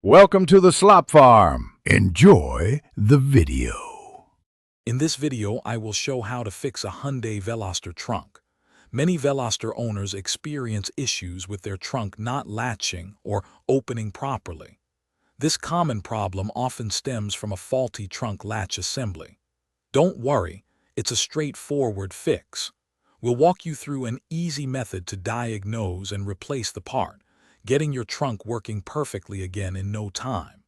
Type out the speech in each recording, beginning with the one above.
Welcome to the Slop Farm. Enjoy the video. In this video, I will show how to fix a Hyundai Veloster trunk. Many Veloster owners experience issues with their trunk not latching or opening properly. This common problem often stems from a faulty trunk latch assembly. Don't worry, it's a straightforward fix. We'll walk you through an easy method to diagnose and replace the part, getting your trunk working perfectly again in no time.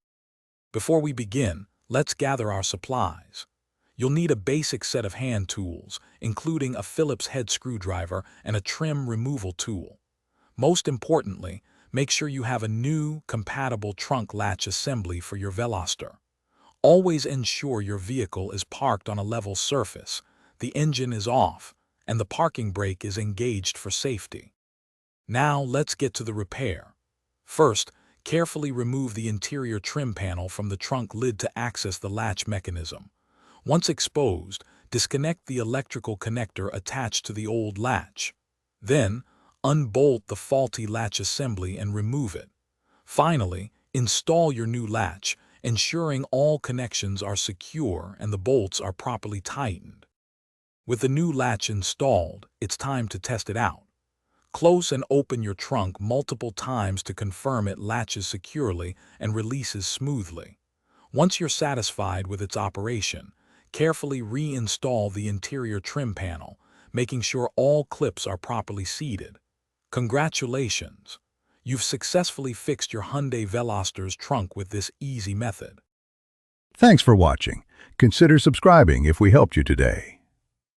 Before we begin, let's gather our supplies. You'll need a basic set of hand tools, including a Phillips head screwdriver and a trim removal tool. Most importantly, make sure you have a new, compatible trunk latch assembly for your Veloster. Always ensure your vehicle is parked on a level surface, the engine is off, and the parking brake is engaged for safety. Now let's get to the repair. First, carefully remove the interior trim panel from the trunk lid to access the latch mechanism. Once exposed, disconnect the electrical connector attached to the old latch. Then, unbolt the faulty latch assembly and remove it. Finally, install your new latch, ensuring all connections are secure and the bolts are properly tightened. With the new latch installed, it's time to test it out. Close and open your trunk multiple times to confirm it latches securely and releases smoothly. Once you're satisfied with its operation, carefully reinstall the interior trim panel, making sure all clips are properly seated. Congratulations! You've successfully fixed your Hyundai Veloster's trunk with this easy method. Thanks for watching. Consider subscribing if we helped you today.